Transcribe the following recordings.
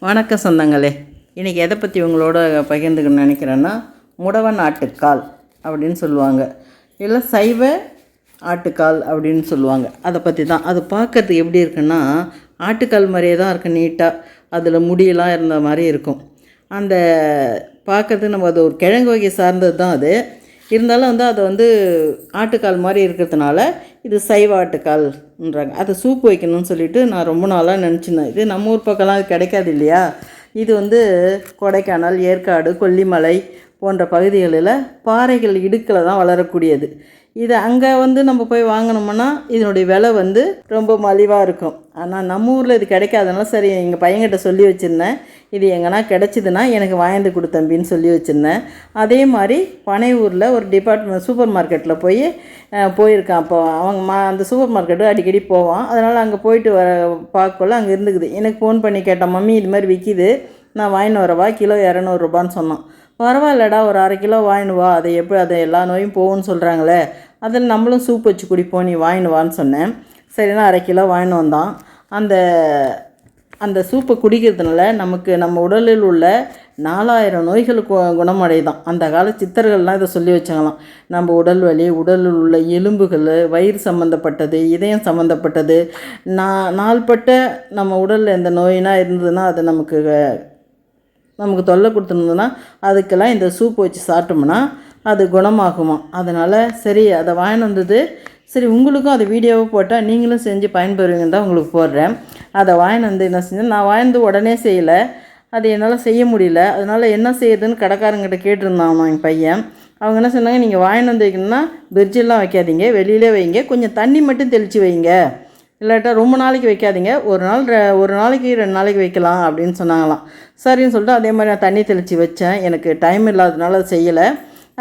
வணக்கம் சொந்தங்களே. இன்றைக்கி எதை பற்றி உங்களோட பகிர்ந்துக்கணும்னு நினைக்கிறேன்னா, முடவன் ஆட்டுக்கால் அப்படின்னு சொல்லுவாங்க, இல்லை சைவ ஆட்டுக்கால் அப்படின்னு சொல்லுவாங்க. அதை பற்றி தான். அது பார்க்கறதுக்கு எப்படி இருக்குன்னா, ஆட்டுக்கால் மாதிரியே தான் இருக்குது. நீட்டாக அதில் முடியெல்லாம் இருந்த மாதிரி இருக்கும். அந்த பார்க்கறதுக்கு நம்ம அது ஒரு கிழங்கு வகை சார்ந்தது தான் அது. இருந்தாலும் அதை ஆட்டுக்கால் மாதிரி இருக்கிறதுனால இது சைவ ஆட்டுக்கால்ன்றாங்க. அது சூப் வைக்கணும்னு சொல்லிட்டு நான் ரொம்ப நாளாக நினச்சிருந்தேன். இது நம்ம ஊர் பக்கம்லாம் அது கிடைக்காது இல்லையா. இது கொடைக்கானல், ஏற்காடு, கொல்லிமலை போன்ற பகுதிகளில் பாறைகள் இடுக்கில் தான் வளரக்கூடியது. இது அங்கே நம்ம போய் வாங்கினோம்னா இதனுடைய விலை ரொம்ப மலிவாக இருக்கும். ஆனால் நம்ம ஊரில் இது கிடைக்காதனால சரி எங்கள் பையன்கிட்ட சொல்லி வச்சுருந்தேன், இது எங்கன்னா கிடச்சிதுன்னா எனக்கு வாங்கிட்டு கொடு தம்பின்னு சொல்லி வச்சுருந்தேன். அதே மாதிரி பனையூரில் ஒரு சூப்பர் மார்க்கெட்டில் போயிருக்கான். அப்போ அவங்க அந்த சூப்பர் மார்க்கெட்டு அடிக்கடி போவான். அதனால் அங்கே போயிட்டு பார்க்கல அங்கே இருந்துக்குது. எனக்கு ஃபோன் பண்ணி கேட்டேன், மம்மி இது மாதிரி விற்கிது, நான் வாங்கின்னு வரவா, கிலோ 200 ரூபான்னு சொன்னான். பரவாயில்லடா, ஒரு 1/2 கிலோ வாங்கினு வா, அதை எல்லா நோயும் போகும்னு சொல்கிறாங்களே, அதில் நம்மளும் சூப் வச்சு குடிப்போம், நீ வாங்கினு வான்னு சொன்னேன். சரினா 1/2 கிலோ வாங்கின்னு வந்தான். அந்த சூப்பை குடிக்கிறதுனால நம்ம உடலில் உள்ள 4000 நோய்கள் குணமடைதான். அந்த கால சித்தர்கள்லாம் இதை சொல்லி வச்சாங்களாம். நம்ம உடல் வலி, உடலில் உள்ள எலும்புகள், வயிறு சம்மந்தப்பட்டது, இதயம் சம்மந்தப்பட்டது, நாள்பட்ட நம்ம உடலில் எந்த நோயினா இருந்ததுன்னா அது நமக்கு தொல்லை கொடுத்துருந்ததுன்னா அதுக்கெல்லாம் இந்த சூப் வச்சு சாப்பிட்டோம்னா அது குணமாகுமா. அதனால் சரி அதை வாங்கிட்டு வந்தது. சரி உங்களுக்கும் அதை வீடியோவை போட்டால் நீங்களும் செஞ்சு பயன்பெறுவீங்கன்னு தான் உங்களுக்கு போடுறேன். அதை வாங்கிட்டு என்ன செஞ்சேன், நான் வாங்கிட்டு உடனே செய்யலை, அது என்னால் செய்ய முடியல. அதனால் என்ன செய்யுதுன்னு கடைக்காரங்கிட்ட கேட்டிருந்தான் என் பையன். அவங்க என்ன சொன்னாங்க, நீங்கள் வாங்கிட்டு வைக்கணும்னா பிரிட்ஜெல்லாம் வைக்காதீங்க, வெளியிலே வைங்க, கொஞ்சம் தண்ணி மட்டும் தெளித்து வைங்க, இல்லாட்டா ரொம்ப நாளைக்கு வைக்காதீங்க, ஒரு நாளைக்கு 2 நாளைக்கு வைக்கலாம் அப்படின்னு சொன்னாங்களாம். சரின்னு சொல்லிட்டு அதே மாதிரி நான் தண்ணி தெளித்து வச்சேன். எனக்கு டைம் இல்லாததுனால அதை செய்யலை.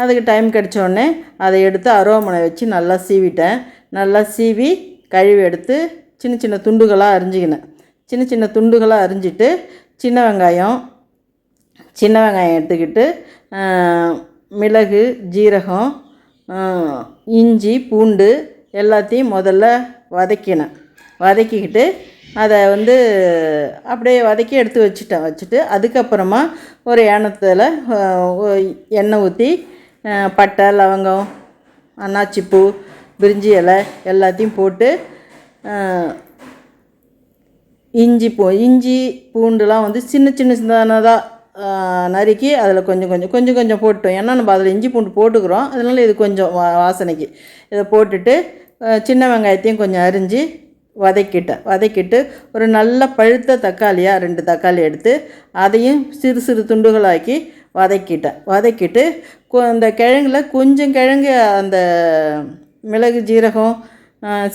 அதுக்கு டைம் கிடச்சோடனே அதை எடுத்து அருவாமனை வச்சு நல்லா சீவிட்டேன். நல்லா சீவி கழுவி எடுத்து சின்ன சின்ன துண்டுகளாக அரிஞ்சிக்கினேன். சின்ன துண்டுகளாக அரிஞ்சிட்டு சின்ன வெங்காயம் எடுத்துக்கிட்டு மிளகு, ஜீரகம், இஞ்சி, பூண்டு எல்லாத்தையும் முதல்ல வதக்கிக்கிட்டு அதை அப்படியே வதக்கி எடுத்து வச்சுட்டு அதுக்கப்புறமா ஒரு ஏனத்தில் எண்ணெய் ஊற்றி பட்டை, லவங்கம், அன்னாச்சிப்பூ, பிரிஞ்சி இலை எல்லாத்தையும் போட்டு இஞ்சி பூண்டுலாம் சின்னதாக நறுக்கி அதில் கொஞ்சம் போட்டோம். ஏன்னா நம்ம அதில் இஞ்சி பூண்டு போட்டுக்கிறோம், அதனால இது கொஞ்சம் வாசனைக்கு இதை போட்டுட்டு சின்ன வெங்காயத்தையும் கொஞ்சம் அரிஞ்சு வதக்கிட்டு ஒரு நல்ல பழுத்த தக்காளியாக 2 தக்காளி எடுத்து அதையும் சிறு துண்டுகளாக்கி வதக்கிட்டு அந்த கிழங்குல கொஞ்சம் கிழங்கு, அந்த மிளகு, ஜீரகம்,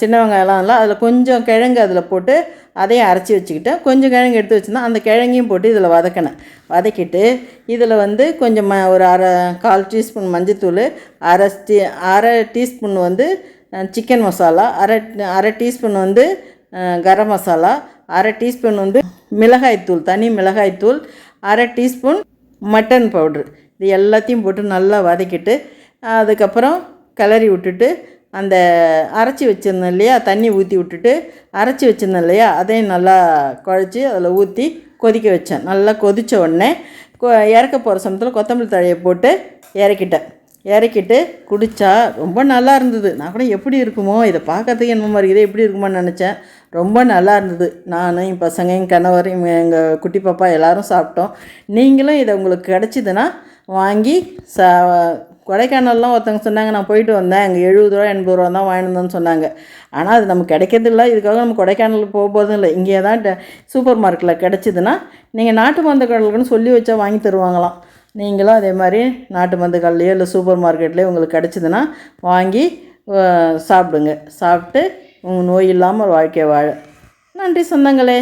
சின்ன வெங்காயம்லாம் இல்லை, அதில் கொஞ்சம் கிழங்கு அதில் போட்டு அதையும் அரைச்சி வச்சுக்கிட்டேன். கொஞ்சம் கிழங்கு எடுத்து வச்சுருந்தா அந்த கிழங்கையும் போட்டு இதில் வதக்கிட்டு இதில் கொஞ்சம் ஒரு 1/4 டீஸ்பூன் மஞ்சத்தூள், அரை டீஸ்பூன் சிக்கன் மசாலா, அரை டீஸ்பூன் கரம் மசாலா, அரை டீஸ்பூன் மிளகாய்த்தூள், தனி மிளகாய்த்தூள், அரை டீஸ்பூன் மட்டன் பவுட்ரு, இது எல்லாத்தையும் போட்டு நல்லா வதக்கிட்டு அதுக்கப்புறம் கிளறி விட்டுட்டு அந்த அரைச்சி வச்சுருந்தேன் இல்லையா, தண்ணி ஊற்றி விட்டுட்டு அரைச்சி வச்சுருந்தேன் இல்லையா, அதையும் நல்லா குழச்சி அதில் ஊற்றி கொதிக்க வச்சேன். நல்லா கொதித்த உடனே இறக்க போகிற சமயத்தில் கொத்தமல்லி தழையை போட்டு இறக்கிட்டு குடித்தா ரொம்ப நல்லா இருந்தது. நான் கூட எப்படி இருக்குமோ, இதை பார்க்கறதுக்கு என்ன மாதிரி இருக்குது, எப்படி இருக்குமோன்னு நினச்சேன். ரொம்ப நல்லா இருந்தது. நான், என் பசங்க, என் கணவர், எங்கள் குட்டி பாப்பா எல்லோரும் சாப்பிட்டோம். நீங்களும் இதை உங்களுக்கு கிடச்சிதுன்னா வாங்கி கொடைக்கானல்லாம் ஒருத்தவங்க சொன்னாங்க, நான் போயிட்டு வந்தேன், அங்கே 70 ரூபா 80 ரூபா தான் வாங்கினதுன்னு சொன்னாங்க. ஆனால் அது நமக்கு கிடைக்கிறதில்ல. இதுக்காக நம்ம கொடைக்கானலுக்கு போகிறதும் இல்லை. இங்கே தான் சூப்பர் மார்க்கெட்டில் கிடச்சிதுன்னா நீங்கள் நாட்டு மருந்து கடைகளுக்குன்னு சொல்லி வச்சா வாங்கி தருவாங்களாம். நீங்களும் அதே மாதிரி நாட்டு மருந்து கடையிலையோ இல்லை சூப்பர் மார்க்கெட்லேயோ உங்களுக்கு கிடச்சிதுன்னா வாங்கி சாப்பிடுங்க. சாப்பிட்டு உங்கள் நோய் இல்லாமல் ஒரு வாழ்க்கையை வாழ. நன்றி சொந்தங்களே.